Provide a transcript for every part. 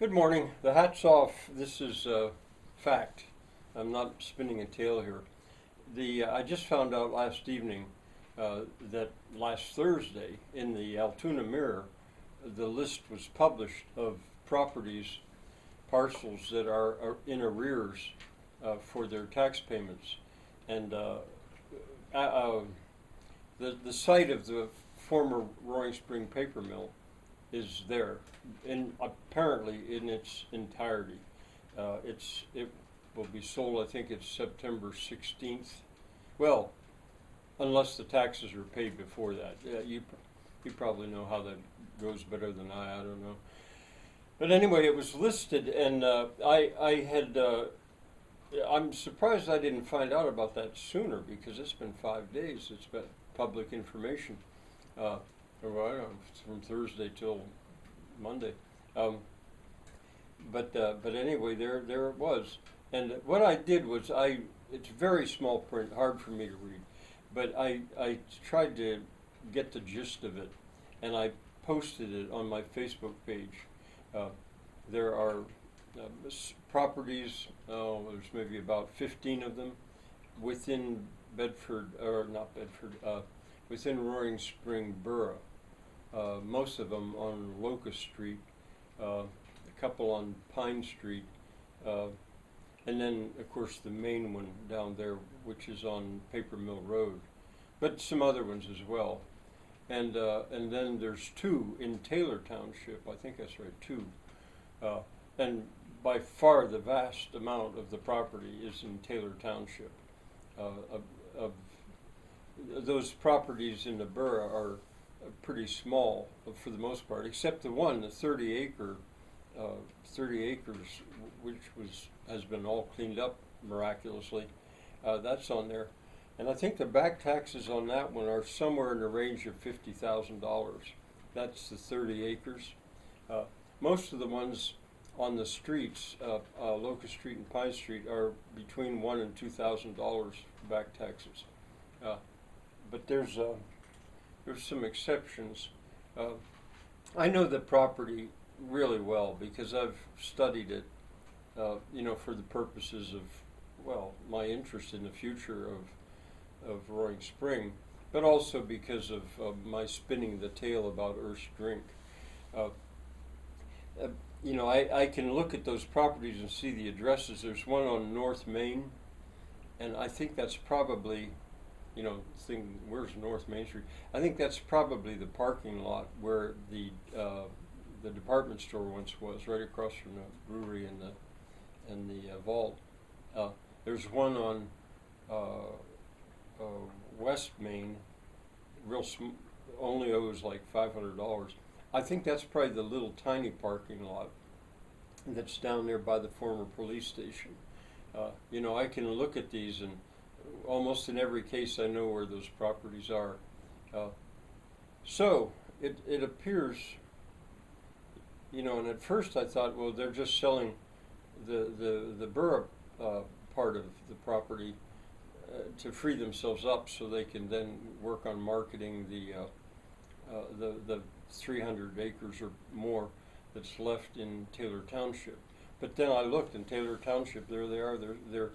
Good morning. The hat's off. This is fact. I'm not spinning a tale here. I just found out last evening that last Thursday in the Altoona Mirror, the list was published of properties, parcels that are in arrears for their tax payments, and uh, uh, the site of the former Roaring Spring paper mill is there, and apparently in its entirety. It will be sold. I think it's September 16th. Well, unless the taxes are paid before that. You probably know how that goes better than I. I don't know. But anyway, it was listed, and I had. I'm surprised I didn't find out about that sooner because it's been 5 days. It's been public information. Well, I don't know, from Thursday till Monday. But anyway, there it was. And what I did was it's very small print, hard for me to read, but I tried to get the gist of it, and I posted it on my Facebook page. There are properties, there's maybe about 15 of them within Bedford, or not Bedford, within Roaring Spring Borough. Most of them on Locust Street, a couple on Pine Street, and then of course the main one down there, which is on Papermill Road, but some other ones as well. And then there's two in Taylor Township. I think that's right, two. And by far the vast amount of the property is in Taylor Township. Of those properties in the borough are pretty small for the most part, except the one, the 30 acres, which has been all cleaned up miraculously. That's on there, and I think the back taxes on that one are somewhere in the range of $50,000. That's the 30 acres. Most of the ones on the streets, Locust Street and Pine Street, are between $1,000 and $2,000 back taxes. But there's some exceptions. I know the property really well because I've studied it, for the purposes of, well, my interest in the future of Roaring Spring, but also because of my spinning the tale about Earth's drink. I can look at those properties and see the addresses. There's one on North Main, and I think that's probably, where's North Main Street? I think that's probably the parking lot where the department store once was, right across from the brewery and the vault. There's one on West Main, only owes like $500. I think that's probably the little tiny parking lot that's down there by the former police station. I can look at these, and almost in every case I know where those properties are. So it appears, and at first I thought, well, they're just selling the borough part of the property to free themselves up so they can then work on marketing the 300 acres or more that's left in Taylor Township. But then I looked in Taylor Township, there they are. They're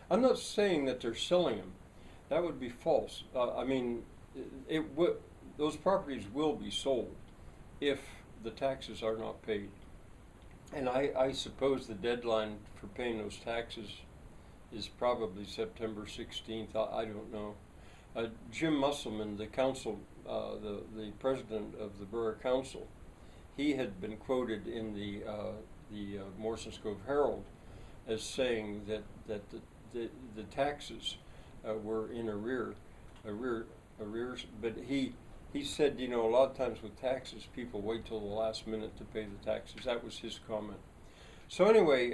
I'm not saying that they're selling them. That would be false. Those properties will be sold if the taxes are not paid. And I suppose the deadline for paying those taxes is probably September 16th. I don't know. Jim Musselman, the council, the president of the Borough Council, he had been quoted in the Morrison's Cove Herald as saying that the taxes were in arrears. But he said, a lot of times with taxes, people wait till the last minute to pay the taxes. That was his comment. So anyway,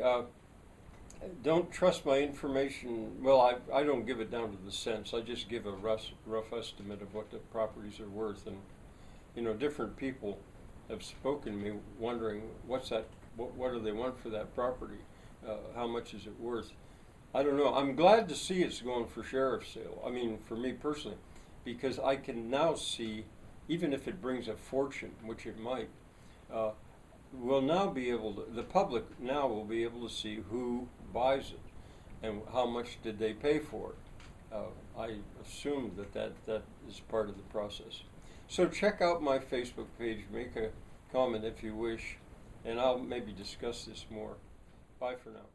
don't trust my information. Well, I don't give it down to the cents. I just give a rough estimate of what the properties are worth. And, different people have spoken to me wondering, what do they want for that property? How much is it worth? I don't know. I'm glad to see it's going for sheriff's sale. I mean, for me personally, because I can now see, even if it brings a fortune, which it might, will now be able to, the public now will be able to see who buys it and how much did they pay for it. I assume that is part of the process. So check out my Facebook page, make a comment if you wish, and I'll maybe discuss this more. Bye for now.